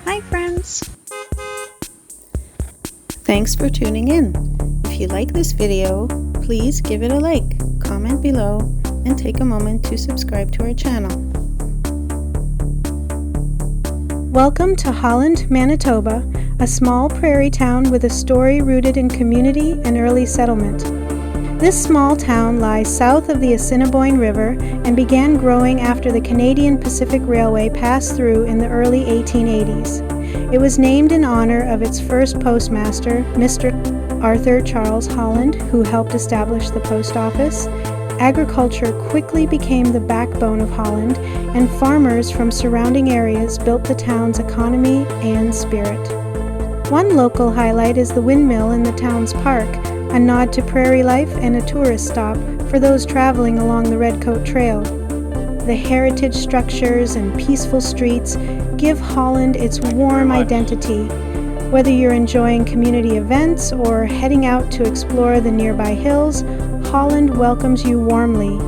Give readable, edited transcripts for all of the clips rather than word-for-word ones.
Hi friends! Thanks for tuning in. If you like this video, please give it a like, comment below, and take a moment to subscribe to our channel. Welcome to Holland, Manitoba, a small prairie town with a story rooted in community and early settlement. This small town lies south of the Assiniboine River and began growing after the Canadian Pacific Railway passed through in the early 1880s. It was named in honor of its first postmaster, Mr. Arthur Charles Holland, who helped establish the post office. Agriculture quickly became the backbone of Holland, and farmers from surrounding areas built the town's economy and spirit. One local highlight is the windmill in the town's park, a nod to prairie life and a tourist stop for those traveling along the Redcoat Trail. The heritage structures and peaceful streets give Holland its warm identity. Whether you're enjoying community events or heading out to explore the nearby hills, Holland welcomes you warmly.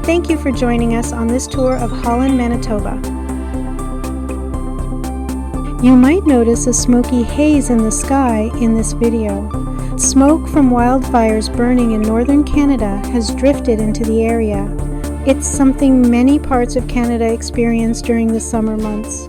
Thank you for joining us on this tour of Holland, Manitoba. You might notice a smoky haze in the sky in this video. Smoke from wildfires burning in northern Canada has drifted into the area. It's something many parts of Canada experience during the summer months.